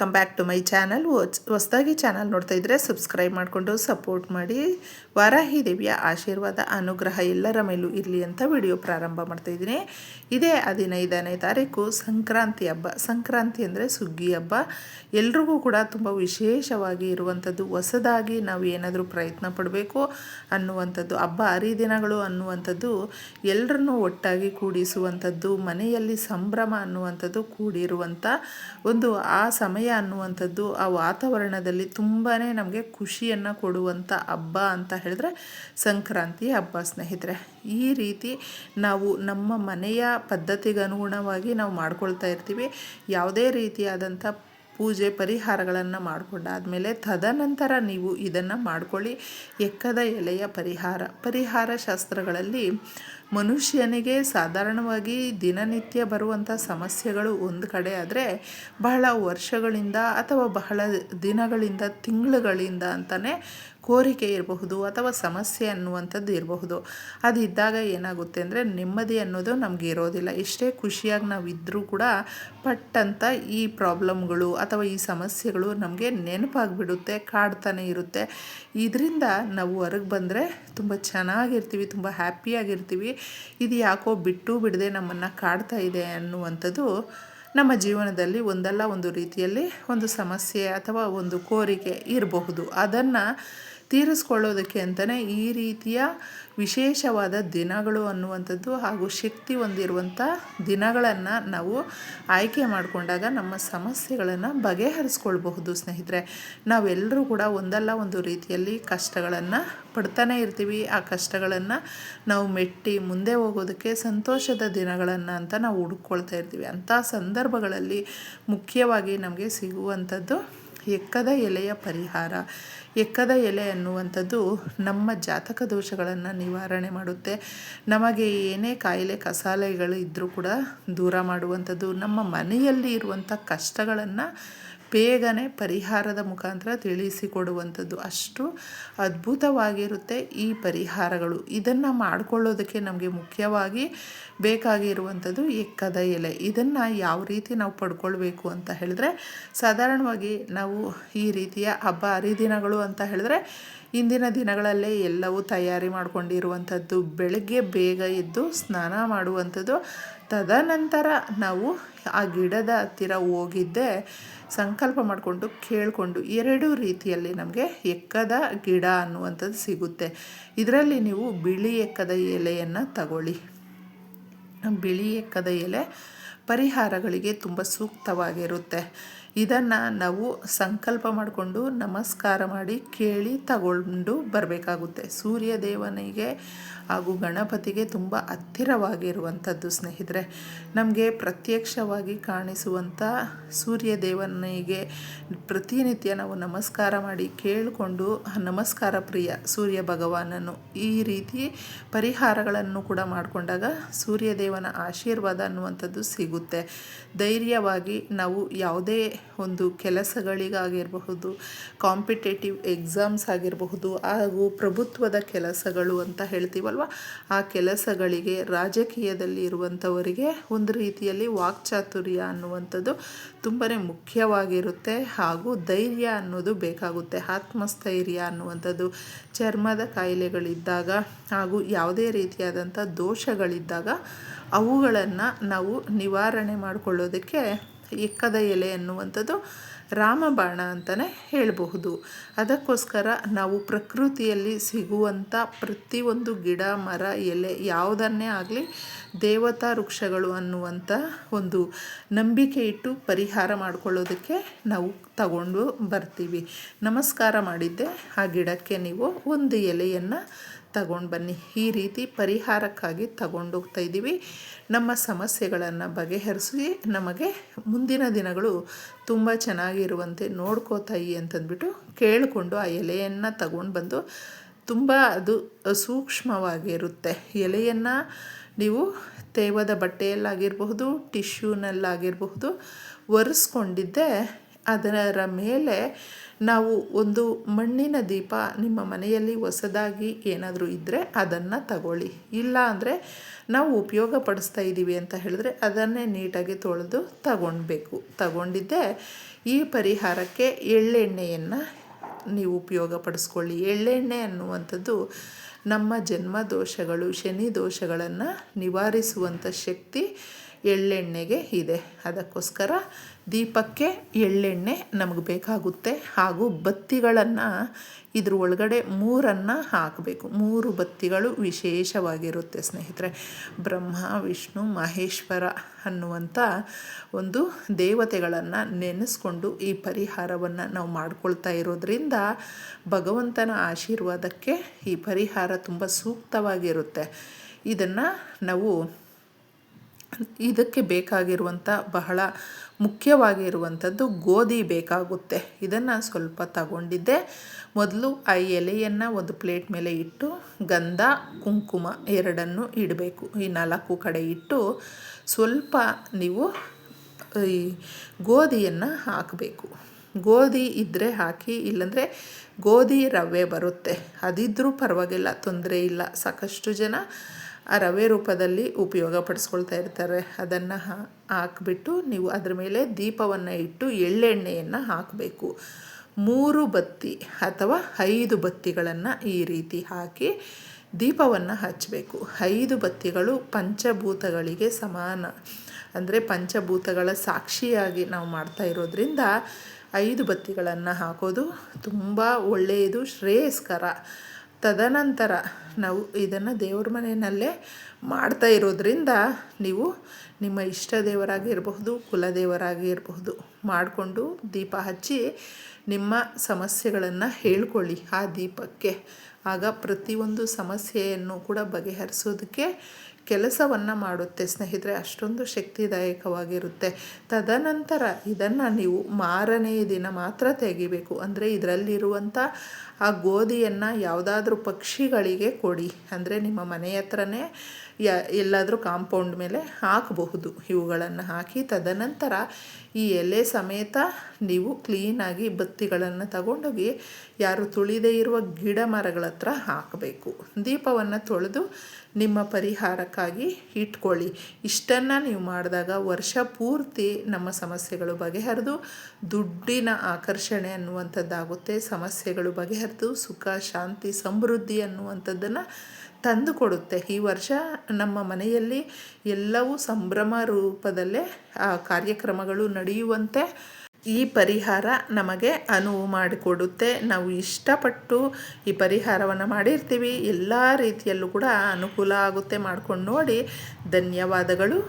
Welcome back to my channel. ಹೊಸದಾಗಿ channel ನೋಡ್ತಾ ಇದ್ದರೆ ಸಬ್ಸ್ಕ್ರೈಬ್ ಮಾಡಿಕೊಂಡು ಸಪೋರ್ಟ್ ಮಾಡಿ. ವಾರಾಹಿ ದೇವಿಯ ಆಶೀರ್ವಾದ ಅನುಗ್ರಹ ಎಲ್ಲರ ಮೇಲೂ ಇರಲಿ ಅಂತ ವಿಡಿಯೋ ಪ್ರಾರಂಭ ಮಾಡ್ತಾ ಇದ್ದೀನಿ. ಇದೇ 15ನೇ ತಾರೀಕು ಸಂಕ್ರಾಂತಿ ಹಬ್ಬ. ಸಂಕ್ರಾಂತಿ ಅಂದರೆ ಸುಗ್ಗಿ ಹಬ್ಬ. ಎಲ್ರಿಗೂ ಕೂಡ ತುಂಬ ವಿಶೇಷವಾಗಿ ಇರುವಂಥದ್ದು. ಹೊಸದಾಗಿ ನಾವು ಏನಾದರೂ ಪ್ರಯತ್ನ ಪಡಬೇಕು ಅನ್ನುವಂಥದ್ದು, ಹಬ್ಬ ಹರಿದಿನಗಳು ಅನ್ನುವಂಥದ್ದು ಎಲ್ಲರನ್ನೂ ಒಟ್ಟಾಗಿ ಕೂಡಿಸುವಂಥದ್ದು, ಮನೆಯಲ್ಲಿ ಸಂಭ್ರಮ ಅನ್ನುವಂಥದ್ದು ಕೂಡಿರುವಂಥ ಒಂದು ಆ ಸಮಯ ಅನ್ನುವಂಥದ್ದು, ಆ ವಾತಾವರಣದಲ್ಲಿ ತುಂಬಾ ನಮಗೆ ಖುಷಿಯನ್ನು ಕೊಡುವಂಥ ಹಬ್ಬ ಅಂತ ಹೇಳಿದ್ರೆ ಸಂಕ್ರಾಂತಿ ಹಬ್ಬ ಸ್ನೇಹಿತರೆ. ಈ ರೀತಿ ನಾವು ನಮ್ಮ ಮನೆಯ ಪದ್ಧತಿಗೆ ಅನುಗುಣವಾಗಿ ನಾವು ಮಾಡ್ಕೊಳ್ತಾ ಇರ್ತೀವಿ. ಯಾವುದೇ ರೀತಿಯಾದಂಥ ಪೂಜೆ ಪರಿಹಾರಗಳನ್ನು ಮಾಡಿಕೊಂಡಾದಮೇಲೆ ತದನಂತರ ನೀವು ಇದನ್ನು ಮಾಡ್ಕೊಳ್ಳಿ. ಎಕ್ಕದ ಎಲೆಯ ಪರಿಹಾರ ಶಾಸ್ತ್ರಗಳಲ್ಲಿ ಮನುಷ್ಯನಿಗೆ ಸಾಧಾರಣವಾಗಿ ದಿನನಿತ್ಯ ಬರುವಂಥ ಸಮಸ್ಯೆಗಳು ಒಂದು ಕಡೆ ಆದರೆ, ಬಹಳ ವರ್ಷಗಳಿಂದ ಅಥವಾ ಬಹಳ ದಿನಗಳಿಂದ ತಿಂಗಳುಗಳಿಂದ ಅಂತಲೇ ಕೋರಿಕೆ ಇರಬಹುದು ಅಥವಾ ಸಮಸ್ಯೆ ಅನ್ನುವಂಥದ್ದು ಇರಬಹುದು. ಅದಿದ್ದಾಗ ಏನಾಗುತ್ತೆ ಅಂದರೆ ನೆಮ್ಮದಿ ಅನ್ನೋದು ನಮಗೆ ಇರೋದಿಲ್ಲ. ಎಷ್ಟೇ ಖುಷಿಯಾಗಿ ನಾವು ಇದ್ದರೂ ಕೂಡ ಪಟ್ಟಂತ ಈ ಪ್ರಾಬ್ಲಮ್ಗಳು ಅಥವಾ ಈ ಸಮಸ್ಯೆಗಳು ನಮಗೆ ನೆನಪಾಗಿಬಿಡುತ್ತೆ, ಕಾಡ್ತಾನೆ ಇರುತ್ತೆ. ಇದರಿಂದ ನಾವು ಹೊರಗೆ ಬಂದರೆ ತುಂಬ ಚೆನ್ನಾಗಿರ್ತೀವಿ, ತುಂಬ ಹ್ಯಾಪಿಯಾಗಿರ್ತೀವಿ. ಇದು ಯಾಕೋ ಬಿಟ್ಟು ಬಿಡದೆ ನಮ್ಮನ್ನು ಕಾಡ್ತಾ ಇದೆ ಅನ್ನುವಂಥದ್ದು ನಮ್ಮ ಜೀವನದಲ್ಲಿ ಒಂದಲ್ಲ ಒಂದು ರೀತಿಯಲ್ಲಿ ಒಂದು ಸಮಸ್ಯೆ ಅಥವಾ ಒಂದು ಕೋರಿಕೆ ಇರಬಹುದು. ಅದನ್ನು ತೀರಿಸ್ಕೊಳ್ಳೋದಕ್ಕೆ ಅಂತಲೇ ಈ ರೀತಿಯ ವಿಶೇಷವಾದ ದಿನಗಳು ಅನ್ನುವಂಥದ್ದು ಹಾಗೂ ಶಕ್ತಿ ಹೊಂದಿರುವಂಥ ದಿನಗಳನ್ನು ನಾವು ಆಯ್ಕೆ ಮಾಡಿಕೊಂಡಾಗ ನಮ್ಮ ಸಮಸ್ಯೆಗಳನ್ನು ಬಗೆಹರಿಸ್ಕೊಳ್ಬಹುದು ಸ್ನೇಹಿತರೆ. ನಾವೆಲ್ಲರೂ ಕೂಡ ಒಂದಲ್ಲ ಒಂದು ರೀತಿಯಲ್ಲಿ ಕಷ್ಟಗಳನ್ನು ಪಡ್ತಾನೆ ಇರ್ತೀವಿ. ಆ ಕಷ್ಟಗಳನ್ನು ನಾವು ಮೆಟ್ಟಿ ಮುಂದೆ ಹೋಗೋದಕ್ಕೆ ಸಂತೋಷದ ದಿನಗಳನ್ನು ಅಂತ ನಾವು ಹುಡುಕೊಳ್ತಾ ಇರ್ತೀವಿ. ಅಂಥ ಸಂದರ್ಭಗಳಲ್ಲಿ ಮುಖ್ಯವಾಗಿ ನಮಗೆ ಸಿಗುವಂಥದ್ದು ಎಕ್ಕದ ಎಲೆಯ ಪರಿಹಾರ. ಎಕ್ಕದ ಎಲೆ ಅನ್ನುವಂಥದ್ದು ನಮ್ಮ ಜಾತಕ ದೋಷಗಳನ್ನು ನಿವಾರಣೆ ಮಾಡುತ್ತೆ. ನಮಗೆ ಏನೇ ಕಾಯಿಲೆ ಕಸಾಲೆಗಳು ಇದ್ದರೂ ಕೂಡ ದೂರ ಮಾಡುವಂಥದ್ದು, ನಮ್ಮ ಮನೆಯಲ್ಲಿ ಇರುವಂಥ ಕಷ್ಟಗಳನ್ನು ಬೇಗನೆ ಪರಿಹಾರದ ಮುಖಾಂತರ ತಿಳಿಸಿಕೊಡುವಂಥದ್ದು. ಅಷ್ಟು ಅದ್ಭುತವಾಗಿರುತ್ತೆ ಈ ಪರಿಹಾರಗಳು. ಇದನ್ನು ಮಾಡಿಕೊಳ್ಳೋದಕ್ಕೆ ನಮಗೆ ಮುಖ್ಯವಾಗಿ ಬೇಕಾಗಿರುವಂಥದ್ದು ಎಕ್ಕದ ಎಲೆ. ಇದನ್ನು ಯಾವ ರೀತಿ ನಾವು ಪಡ್ಕೊಳ್ಬೇಕು ಅಂತ ಹೇಳಿದ್ರೆ, ಸಾಧಾರಣವಾಗಿ ನಾವು ಈ ರೀತಿಯ ಹಬ್ಬ ಹರಿದಿನಗಳು ಅಂತ ಹೇಳಿದ್ರೆ ಇಂದಿನ ದಿನಗಳಲ್ಲೇ ಎಲ್ಲವೂ ತಯಾರಿ ಮಾಡ್ಕೊಂಡಿರುವಂಥದ್ದು, ಬೆಳಗ್ಗೆ ಬೇಗ ಎದ್ದು ಸ್ನಾನ ಮಾಡುವಂಥದ್ದು, ತದನಂತರ ನಾವು ಆ ಗಿಡದ ಹತ್ತಿರ ಹೋಗಿದ್ದೆ ಸಂಕಲ್ಪ ಮಾಡಿಕೊಂಡು ಕೇಳಿಕೊಂಡು ಎರಡೂ ರೀತಿಯಲ್ಲಿ ನಮಗೆ ಎಕ್ಕದ ಗಿಡ ಅನ್ನುವಂಥದ್ದು ಸಿಗುತ್ತೆ. ಇದರಲ್ಲಿ ನೀವು ಬಿಳಿ ಎಕ್ಕದ ಎಲೆಯನ್ನು ತಗೊಳ್ಳಿ. ಬಿಳಿ ಎಕ್ಕದ ಎಲೆ ಪರಿಹಾರಗಳಿಗೆ ತುಂಬ ಸೂಕ್ತವಾಗಿರುತ್ತೆ. ಇದನ್ನು ನಾವು ಸಂಕಲ್ಪ ಮಾಡಿಕೊಂಡು ನಮಸ್ಕಾರ ಮಾಡಿ ಕೇಳಿ ತಗೊಂಡು ಬರಬೇಕಾಗುತ್ತೆ. ಸೂರ್ಯ ದೇವನಿಗೆ ಹಾಗೂ ಗಣಪತಿಗೆ ತುಂಬ ಹತ್ತಿರವಾಗಿರುವಂಥದ್ದು ಸ್ನೇಹಿತರೆ. ನಮಗೆ ಪ್ರತ್ಯಕ್ಷವಾಗಿ ಕಾಣಿಸುವಂಥ ಸೂರ್ಯ ದೇವನಿಗೆ ಪ್ರತಿನಿತ್ಯ ನಾವು ನಮಸ್ಕಾರ ಮಾಡಿ ಕೇಳಿಕೊಂಡು, ನಮಸ್ಕಾರ ಪ್ರಿಯ ಸೂರ್ಯ ಭಗವಾನನು, ಈ ರೀತಿ ಪರಿಹಾರಗಳನ್ನು ಕೂಡ ಮಾಡಿಕೊಂಡಾಗ ಸೂರ್ಯ ದೇವನ ಆಶೀರ್ವಾದ ಅನ್ನುವಂಥದ್ದು ಸಿಗುತ್ತೆ. ಧೈರ್ಯವಾಗಿ ನಾವು ಯಾವುದೇ ಒಂದು ಕೆಲಸಗಳಿಗಾಗಿರಬಹುದು, ಕಾಂಪಿಟೇಟಿವ್ ಎಕ್ಸಾಮ್ಸ್ ಆಗಿರಬಹುದು, ಹಾಗೂ ಪ್ರಭುತ್ವದ ಕೆಲಸಗಳು ಅಂತ ಹೇಳ್ತೀವಲ್ವ, ಆ ಕೆಲಸಗಳಿಗೆ ರಾಜಕೀಯದಲ್ಲಿ ಇರುವಂಥವರಿಗೆ ಒಂದು ರೀತಿಯಲ್ಲಿ ವಾಕ್ಚಾತುರ್ಯ ಅನ್ನುವಂಥದ್ದು ತುಂಬಾ ಮುಖ್ಯವಾಗಿರುತ್ತೆ. ಹಾಗೂ ಧೈರ್ಯ ಅನ್ನೋದು ಬೇಕಾಗುತ್ತೆ. ಆತ್ಮಸ್ಥೈರ್ಯ ಅನ್ನುವಂಥದ್ದು ಚರ್ಮದ ಕಾಯಿಲೆಗಳಿದ್ದಾಗ ಹಾಗೂ ಯಾವುದೇ ರೀತಿಯಾದಂಥ ದೋಷಗಳಿದ್ದಾಗ ಅವುಗಳನ್ನು ನಾವು ನಿವಾರಣೆ ಮಾಡಿಕೊಳ್ಳೋದಕ್ಕೆ ಎಕ್ಕದ ಎಲೆ ಅನ್ನುವಂಥದ್ದು ರಾಮಬಾಣ ಅಂತಲೇ ಹೇಳಬಹುದು. ಅದಕ್ಕೋಸ್ಕರ ನಾವು ಪ್ರಕೃತಿಯಲ್ಲಿ ಸಿಗುವಂಥ ಪ್ರತಿಯೊಂದು ಗಿಡ ಮರ ಎಲೆ ಯಾವುದನ್ನೇ ಆಗಲಿ ದೇವತಾ ವೃಕ್ಷಗಳು ಅನ್ನುವಂಥ ಒಂದು ನಂಬಿಕೆ ಇಟ್ಟು ಪರಿಹಾರ ಮಾಡಿಕೊಳ್ಳೋದಕ್ಕೆ ನಾವು ತಗೊಂಡು ಬರ್ತೀವಿ. ನಮಸ್ಕಾರ ಮಾಡಿದ್ದೆ ಆ ಗಿಡಕ್ಕೆ ನೀವು ಒಂದು ಎಲೆಯನ್ನು ತಗೊಂಡು ಬನ್ನಿ. ಈ ರೀತಿ ಪರಿಹಾರಕ್ಕಾಗಿ ತಗೊಂಡೋಗ್ತಾ ಇದ್ದೀವಿ. ನಮ್ಮ ಸಮಸ್ಯೆಗಳನ್ನು ಬಗೆಹರಿಸಿ ನಮಗೆ ಮುಂದಿನ ದಿನಗಳು ತುಂಬ ಚೆನ್ನಾಗಿರುವಂತೆ ನೋಡ್ಕೋತಾಯಿ ಅಂತಂದ್ಬಿಟ್ಟು ಕೇಳಿಕೊಂಡು ಆ ಎಲೆಯನ್ನು ತಗೊಂಡು ಬಂದು, ತುಂಬ ಅದು ಸೂಕ್ಷ್ಮವಾಗಿರುತ್ತೆ. ಎಲೆಯನ್ನು ನೀವು ತೇವದ ಬಟ್ಟೆಯಲ್ಲಾಗಿರಬಹುದು, ಟಿಶ್ಯೂನಲ್ಲಾಗಿರಬಹುದು ಒರೆಸ್ಕೊಂಡಿದ್ದೆ ಅದರ ಮೇಲೆ ನಾವು ಒಂದು ಮಣ್ಣಿನ ದೀಪ ನಿಮ್ಮ ಮನೆಯಲ್ಲಿ ಹೊಸದಾಗಿ ಏನಾದರೂ ಇದ್ದರೆ ಅದನ್ನು ತಗೊಳ್ಳಿ. ಇಲ್ಲ ಅಂದರೆ ನಾವು ಉಪಯೋಗ ಪಡಿಸ್ತಾ ಇದ್ದೀವಿ ಅಂತ ಹೇಳಿದ್ರೆ ಅದನ್ನೇ ನೀಟಾಗಿ ತೊಳೆದು ತಗೊಂಡಿದ್ದೆ ಈ ಪರಿಹಾರಕ್ಕೆ ಎಳ್ಳೆಣ್ಣೆಯನ್ನು ನೀವು ಉಪಯೋಗ ಪಡಿಸ್ಕೊಳ್ಳಿ. ಎಳ್ಳೆಣ್ಣೆ ಅನ್ನುವಂಥದ್ದು ನಮ್ಮ ಜನ್ಮ ದೋಷಗಳು, ಶನಿ ದೋಷಗಳನ್ನು ನಿವಾರಿಸುವಂಥ ಶಕ್ತಿ ಎಳ್ಳೆಣ್ಣೆಗೆ ಇದೆ. ಅದಕ್ಕೋಸ್ಕರ ದೀಪಕ್ಕೆ ಎಳ್ಳೆಣ್ಣೆ ನಮಗೆ ಬೇಕಾಗುತ್ತೆ. ಹಾಗೂ ಬತ್ತಿಗಳನ್ನು ಇದ್ರ ಒಳಗಡೆ 3 ಹಾಕಬೇಕು. 3 ಬತ್ತಿಗಳು ವಿಶೇಷವಾಗಿರುತ್ತೆ ಸ್ನೇಹಿತರೆ. ಬ್ರಹ್ಮ, ವಿಷ್ಣು, ಮಹೇಶ್ವರ ಅನ್ನುವಂಥ ಒಂದು ದೇವತೆಗಳನ್ನು ನೆನೆಸ್ಕೊಂಡು ಈ ಪರಿಹಾರವನ್ನು ನಾವು ಮಾಡ್ಕೊಳ್ತಾ ಇರೋದ್ರಿಂದ ಭಗವಂತನ ಆಶೀರ್ವಾದಕ್ಕೆ ಈ ಪರಿಹಾರ ತುಂಬ ಸೂಕ್ತವಾಗಿರುತ್ತೆ. ಇದಕ್ಕೆ ಬೇಕಾಗಿರುವಂಥ ಬಹಳ ಮುಖ್ಯವಾಗಿರುವಂಥದ್ದು ಗೋಧಿ ಬೇಕಾಗುತ್ತೆ. ಇದನ್ನು ಸ್ವಲ್ಪ ತಗೊಂಡಿದ್ದೆ. ಮೊದಲು ಆ ಎಲೆಯನ್ನು ಒಂದು ಪ್ಲೇಟ್ ಮೇಲೆ ಇಟ್ಟು ಗಂಧ, ಕುಂಕುಮ 2 ಇಡಬೇಕು. ಈ 4 ಕಡೆ ಇಟ್ಟು ಸ್ವಲ್ಪ ನೀವು ಈ ಗೋಧಿಯನ್ನು ಹಾಕಬೇಕು. ಗೋಧಿ ಇದ್ದರೆ ಹಾಕಿ, ಇಲ್ಲಾಂದರೆ ಗೋಧಿ ರವೆ ಬರುತ್ತೆ, ಅದಿದ್ದರೂ ಪರವಾಗಿಲ್ಲ, ತೊಂದರೆ ಇಲ್ಲ. ಸಾಕಷ್ಟು ಜನ ಆ ರವೆ ರೂಪದಲ್ಲಿ ಉಪಯೋಗ ಪಡಿಸ್ಕೊಳ್ತಾ ಇರ್ತಾರೆ. ಅದನ್ನು ಹಾಕಿಬಿಟ್ಟು ನೀವು ಅದ್ರ ಮೇಲೆ ದೀಪವನ್ನು ಇಟ್ಟು ಎಳ್ಳೆಣ್ಣೆಯನ್ನು ಹಾಕಬೇಕು. 3 ಬತ್ತಿ ಅಥವಾ 5 ಬತ್ತಿಗಳನ್ನು ಈ ರೀತಿ ಹಾಕಿ ದೀಪವನ್ನು ಹಚ್ಚಬೇಕು. 5 ಬತ್ತಿಗಳು ಪಂಚಭೂತಗಳಿಗೆ ಸಮಾನ, ಅಂದರೆ ಪಂಚಭೂತಗಳ ಸಾಕ್ಷಿಯಾಗಿ ನಾವು ಮಾಡ್ತಾ ಇರೋದ್ರಿಂದ 5 ಬತ್ತಿಗಳನ್ನು ಹಾಕೋದು ತುಂಬ ಒಳ್ಳೆಯದು, ಶ್ರೇಯಸ್ಕರ. ತದನಂತರ ನಾವು ಇದನ್ನು ದೇವ್ರ ಮನೆಯಲ್ಲೇ ಮಾಡ್ತಾ ಇರೋದ್ರಿಂದ ನೀವು ನಿಮ್ಮ ಇಷ್ಟ ದೇವರಾಗಿರಬಹುದು, ಕುಲದೇವರಾಗಿರಬಹುದು ಮಾಡಿಕೊಂಡು ದೀಪ ಹಚ್ಚಿ ನಿಮ್ಮ ಸಮಸ್ಯೆಗಳನ್ನು ಹೇಳ್ಕೊಳ್ಳಿ ಆ ದೀಪಕ್ಕೆ. ಆಗ ಪ್ರತಿಯೊಂದು ಸಮಸ್ಯೆಯನ್ನು ಕೂಡ ಬಗೆಹರಿಸೋದಕ್ಕೆ ಕೆಲಸವನ್ನು ಮಾಡುತ್ತೆ ಸ್ನೇಹಿತರೆ. ಅಷ್ಟೊಂದು ಶಕ್ತಿದಾಯಕವಾಗಿರುತ್ತೆ. ತದನಂತರ ಇದನ್ನು ನೀವು ಮಾರನೆಯ ದಿನ ಮಾತ್ರ ತೆಗಿಬೇಕು. ಅಂದರೆ ಇದರಲ್ಲಿರುವಂಥ ಆ ಗೋಧಿಯನ್ನು ಯಾವುದಾದ್ರೂ ಪಕ್ಷಿಗಳಿಗೆ ಕೊಡಿ. ಅಂದರೆ ನಿಮ್ಮ ಮನೆ ಹತ್ರನೇ ಎಲ್ಲಾದರೂ ಕಾಂಪೌಂಡ್ ಮೇಲೆ ಹಾಕಬಹುದು. ಇವುಗಳನ್ನು ಹಾಕಿ ತದನಂತರ ಈ ಎಲೆ ಸಮೇತ ನೀವು ಕ್ಲೀನಾಗಿ ಬತ್ತಿಗಳನ್ನು ತಗೊಂಡೋಗಿ ಯಾರು ತುಳಿದೇ ಇರುವ ಗಿಡ ಮರಗಳ ಹತ್ರ ಹಾಕಬೇಕು. ದೀಪವನ್ನು ತೊಳೆದು ನಿಮ್ಮ ಪರಿಹಾರಕ್ಕಾಗಿ ಇಟ್ಕೊಳ್ಳಿ. ಇಷ್ಟನ್ನು ನೀವು ಮಾಡಿದಾಗ ವರ್ಷ ಪೂರ್ತಿ ನಮ್ಮ ಸಮಸ್ಯೆಗಳು ಬಗೆಹರಿದು ದುಡ್ಡಿನ ಆಕರ್ಷಣೆ ಅನ್ನುವಂಥದ್ದಾಗುತ್ತೆ. ಸಮಸ್ಯೆಗಳು ಬಗೆಹರಿದು ಸುಖ, ಶಾಂತಿ, ಸಮೃದ್ಧಿ ಅನ್ನುವಂಥದ್ದನ್ನು ತಂದು ಕೊಡುತ್ತೆ. ಈ ವರ್ಷ ನಮ್ಮ ಮನೆಯಲ್ಲಿ ಎಲ್ಲವೂ ಸಂಭ್ರಮ ರೂಪದಲ್ಲೇ ಆ ಕಾರ್ಯಕ್ರಮಗಳು ನಡೆಯುವಂತೆ ಈ ಪರಿಹಾರ ನಮಗೆ ಅನುವು ಮಾಡಿಕೊಡುತ್ತೆ. ನಾವು ಇಷ್ಟಪಟ್ಟು ಈ ಪರಿಹಾರವನ್ನು ಮಾಡಿರ್ತೀವಿ. ಎಲ್ಲ ರೀತಿಯಲ್ಲೂ ಕೂಡ ಅನುಕೂಲ ಆಗುತ್ತೆ. ಮಾಡ್ಕೊಂಡು ನೋಡಿ. ಧನ್ಯವಾದಗಳು.